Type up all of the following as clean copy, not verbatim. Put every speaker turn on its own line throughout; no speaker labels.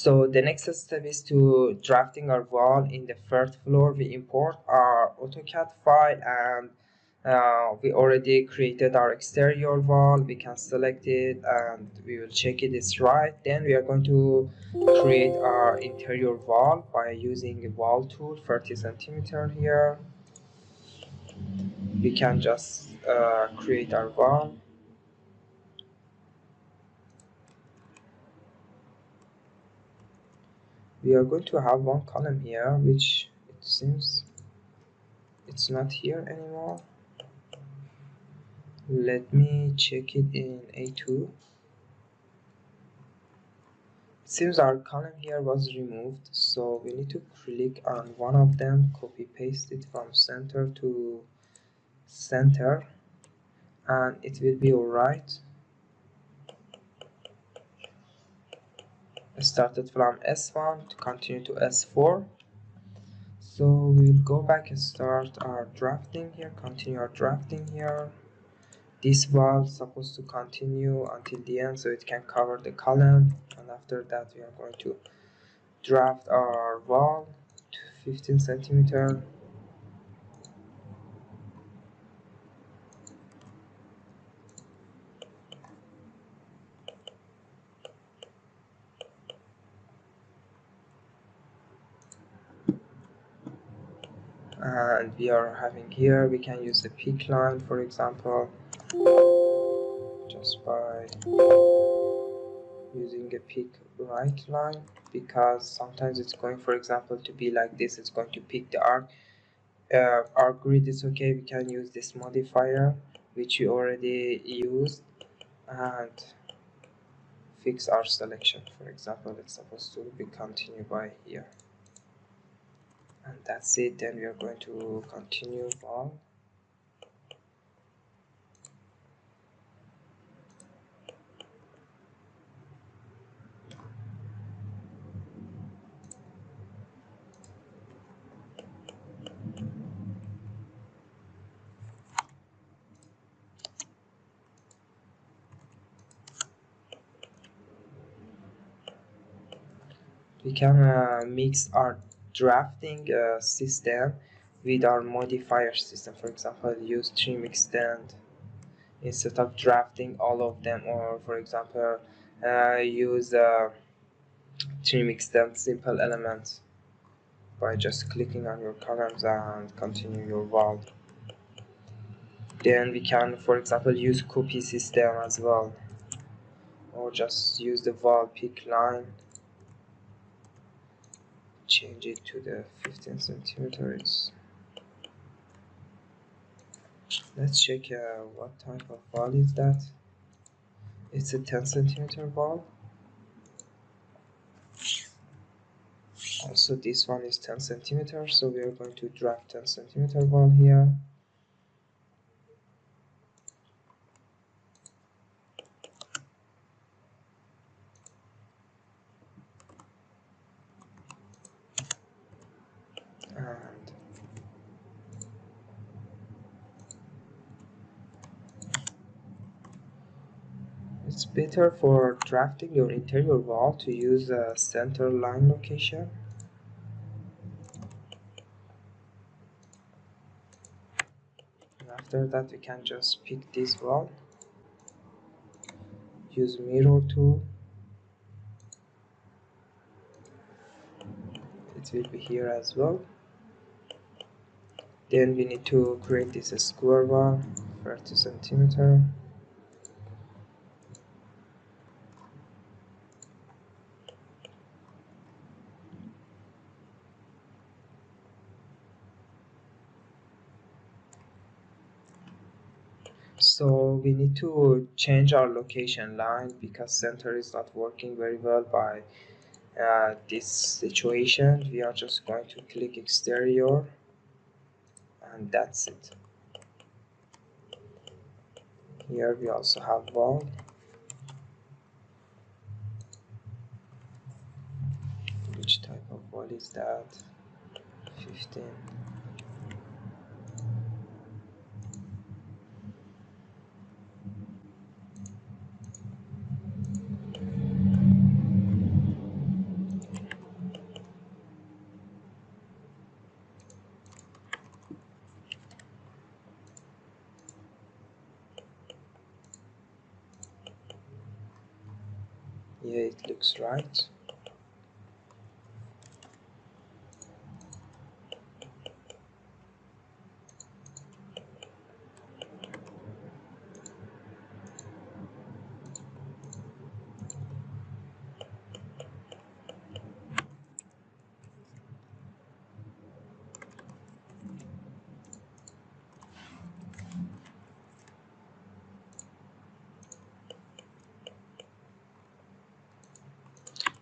So the next step is to drafting our wall. In the first floor, we import our AutoCAD file, and we already created our exterior wall. We can select it and we will check it is right. Then we are going to create our interior wall by using a wall tool, 30 centimeter here. We can just create our wall. We are going to have one column here, which it seems it's not here anymore. Let me check it in A2. Seems our column here was removed, so we need to click on one of them, copy paste it from center to center, and it will be alright. Started from S1 to continue to S4. So we will go back and start our drafting here, continue our drafting here. This wall is supposed to continue until the end so it can cover the column, and after that we are going to draft our wall to 15 centimeter. And we are having here, we can use the peak line, for example, just by using a peak right line, because sometimes it's going, for example, to be like this. It's going to pick the arc. Our grid is okay. We can use this modifier which we already used and fix our selection. For example, it's supposed to be continued by here, and that's it. Then we are going to continue wall. We can mix our drafting system with our modifier system. For example, use trim extend instead of drafting all of them, or for example use trim extend simple elements by just clicking on your columns and continue your wall. Then we can, for example, use copy system as well, or just use the wall pick line, change it to the 15 centimeters. Let's check what type of wall is that. It's a 10 centimeter wall. Also this one is 10 centimeters, so we are going to draft 10 centimeter wall here. And it's better for drafting your interior wall to use a center line location. And after that we can just pick this wall, use mirror tool, it will be here as well. Then we need to create this square wall, 30 centimeter. So we need to change our location line because center is not working very well by this situation. We are just going to click exterior, and that's it. Here we also have wall. Which type of wall is that? 15. Yeah, it looks right.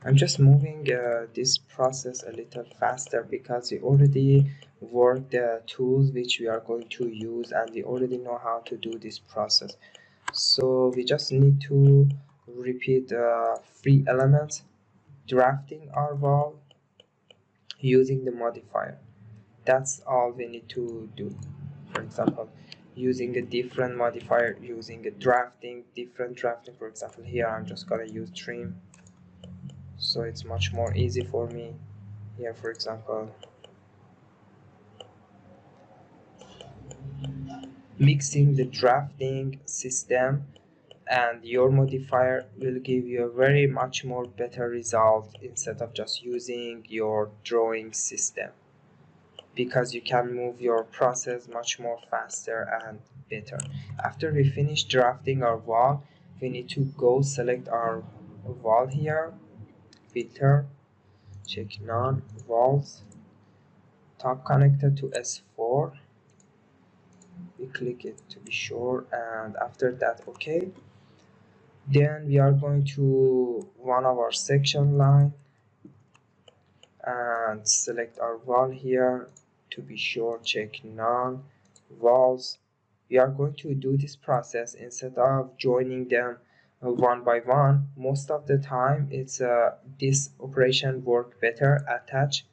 I'm just moving this process a little faster because we already worked the tools which we are going to use, and we already know how to do this process. So we just need to repeat three elements: drafting our wall using the modifier. That's all we need to do. For example, using a different modifier, using a drafting, different drafting. For example, here I'm just gonna use trim, so it's much more easy for me. Here, for example, mixing the drafting system and your modifier will give you a very much more better result instead of just using your drawing system, because you can move your process much more faster and better. After we finish drafting our wall, we need to go select our wall here, filter, check none, walls, top connector to S4, we click it to be sure, and after that okay. Then we are going to one of our section line and select our wall here, to be sure check none, walls. We are going to do this process instead of joining them one by one. Most of the time it's this operation work better. Attach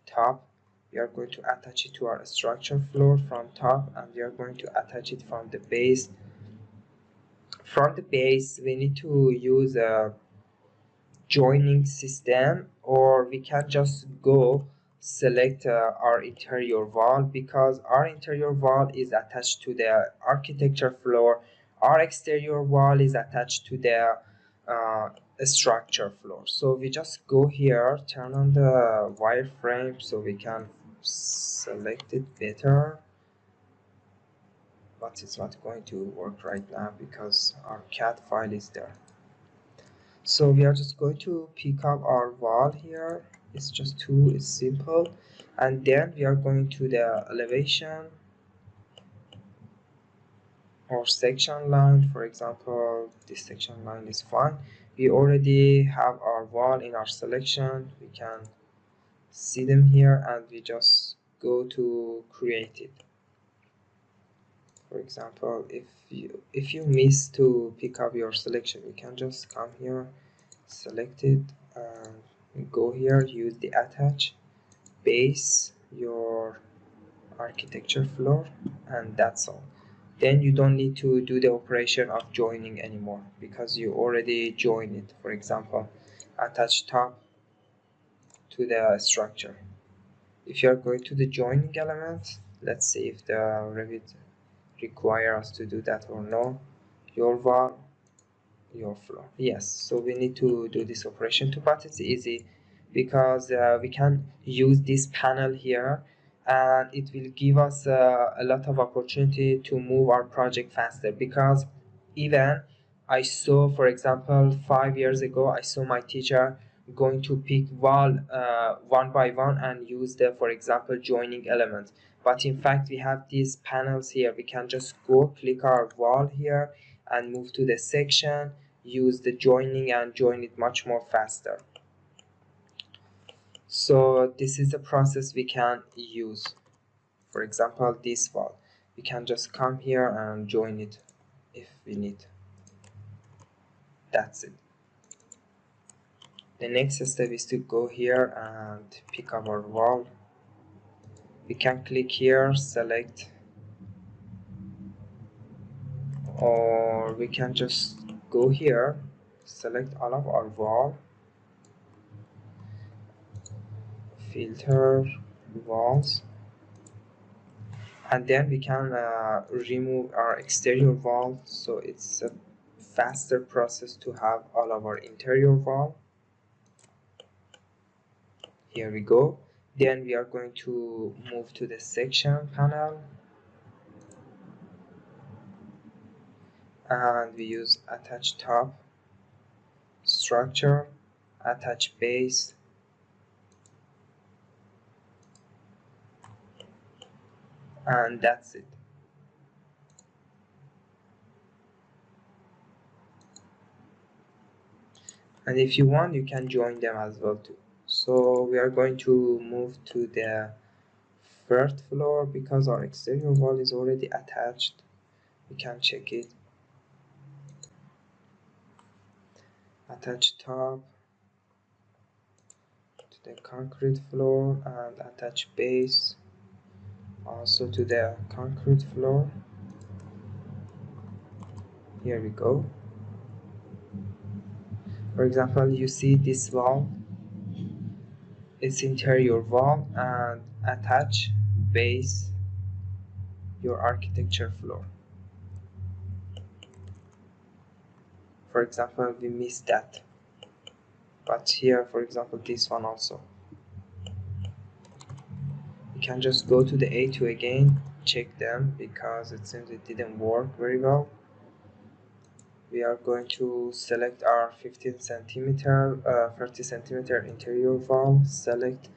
top, we are going to attach it to our structure floor from top, and we are going to attach it from the base. From the base we need to use a joining system, or we can just go select our interior wall, because our interior wall is attached to the architecture floor, our exterior wall is attached to the uh, structure floor. So we just go here, turn on the wireframe so we can select it better, but it's not going to work right now because our CAD file is there. So we are just going to pick up our wall here. It's just two, it's simple. And then we are going to the elevation or section line. For example, this section line is fine. We already have our wall in our selection. We can see them here, and we just go to create it. For example, if you miss to pick up your selection, you can just come here, select it, and go here, use the attach, base your architecture floor, and that's all. Then you don't need to do the operation of joining anymore because you already joined it. For example, attach top to the structure. If you are going to the joining element, let's see if the Revit require us to do that or no. Your wall, your floor, yes. So we need to do this operation too, but it's easy because we can use this panel here, and it will give us a lot of opportunity to move our project faster. Because even I saw, for example, 5 years ago I saw my teacher going to pick wall one by one and use the, for example, joining element. But in fact we have these panels here. We can just go click our wall here and move to the section, use the joining, and join it much more faster. So this is the process we can use. For example, this wall, we can just come here and join it if we need. That's it. The next step is to go here and pick up our wall. We can click here, select, or we can just go here, select all of our wall, filter walls, and then we can remove our exterior wall. So it's faster process to have all of our interior wall. Here we go. Then we are going to move to the section panel, and we use attach top, structure, attach base, and that's it. And if you want, you can join them as well too. So we are going to move to the first floor because our exterior wall is already attached. We can check it. Attach top to the concrete floor and attach base also to the concrete floor. Here we go. For example, you see this wall, it's interior wall, and attach base your architecture floor. For example, we missed that, but here, for example, this one also. You can just go to the A2 again, check them because it seems it didn't work very well. We are going to select our 15 centimeter, 30 centimeter interior wall. Select.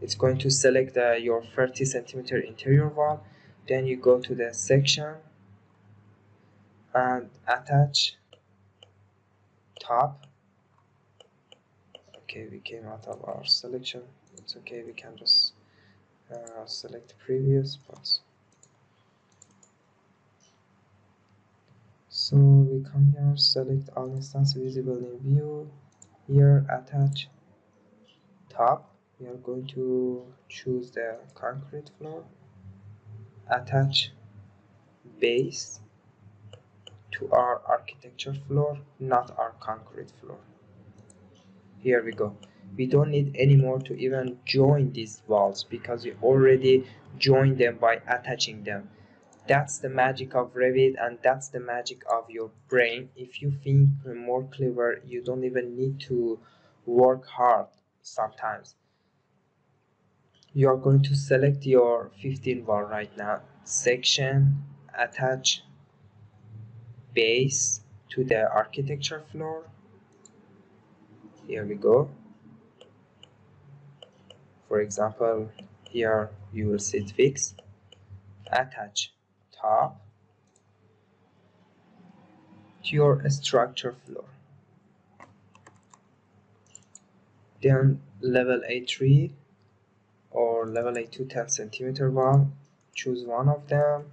It's going to select your 30 centimeter interior wall. Then you go to the section and attach top. Okay, we came out of our selection. It's okay. We can just select previous spots. So we come here, select all instances visible in view. Here, attach top. We are going to choose the concrete floor. Attach base to our architecture floor, not our concrete floor. Here we go. We don't need anymore to even join these walls because we already joined them by attaching them. That's the magic of Revit, and that's the magic of your brain. If you think more clever, you don't even need to work hard sometimes. You are going to select your 15 wall right now. Section, attach base to the architecture floor. Here we go. For example, here you will see it fixed. Attach top to your structure floor. Then level A3 or level A2 10 centimeter wall. Choose one of them.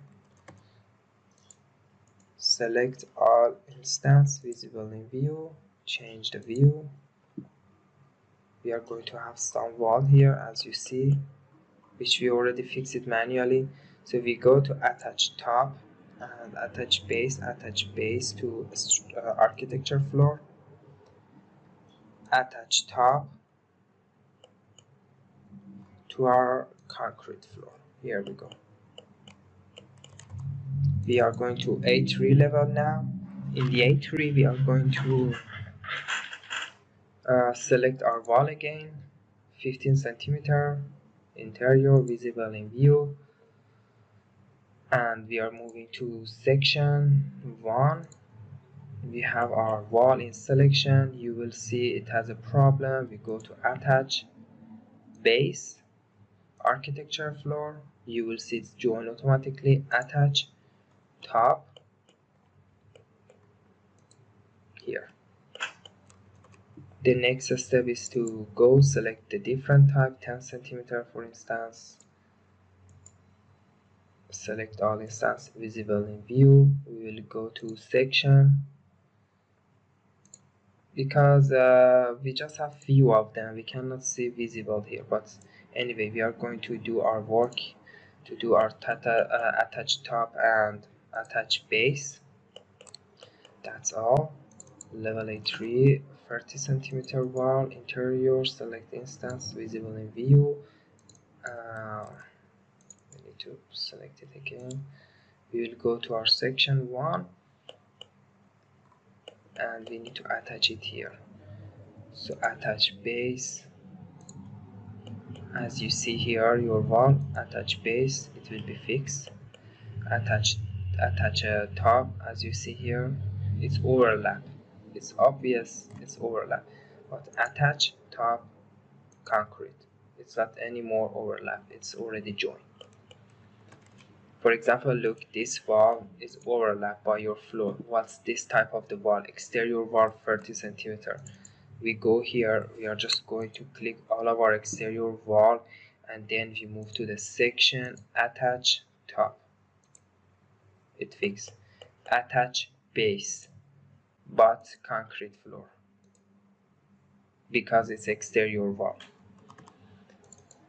Select all instance visible in view. Change the view. We are going to have some wall here, as you see, which we already fixed it manually. So we go to attach top and attach base to architecture floor. Attach top to our concrete floor. Here we go. We are going to A3 level now. In the A3 we are going to select our wall again, 15 centimeter, interior visible in view, and we are moving to section 1. We have our wall in selection. You will see it has a problem. We go to attach base architecture floor. You will see it's joined automatically. Attach top here. The next step is to go select the different type, 10 centimeter for instance. Select all instance visible in view. We will go to section because we just have few of them. We cannot see visible here, but anyway, we are going to do our work to do our attach top and attach base. That's all. Level A3, 30 centimeter wall, interior, select instance visible in view. We need to select it again. We will go to our section 1. and we need to attach it here. So attach base, as you see here, your wall, attach base, it will be fixed. Attach a top, as you see here, it's overlap. It's obvious it's overlap, but attach top concrete, it's not any more overlap, it's already joined. For example, look, this wall is overlapped by your floor. What's this type of the wall? Exterior wall 30 centimeter. We go here, we are just going to click all of our exterior wall, and then we move to the section, attach top, it fixed. Attach base, but concrete floor, because it's exterior wall.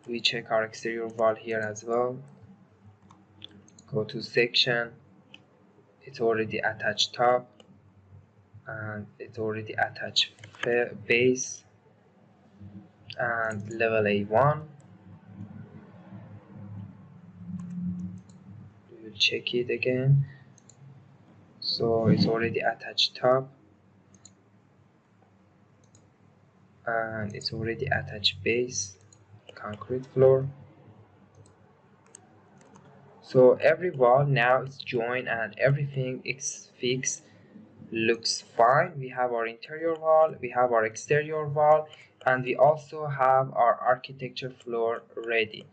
We check our exterior wall here as well. Go to section, it's already attached top, and it's already attached base and level A1. We will check it again. So it's already attached top, and it's already attached base, concrete floor. So every wall now is joined and everything is fixed, looks fine. We have our interior wall, we have our exterior wall, and we also have our architecture floor ready.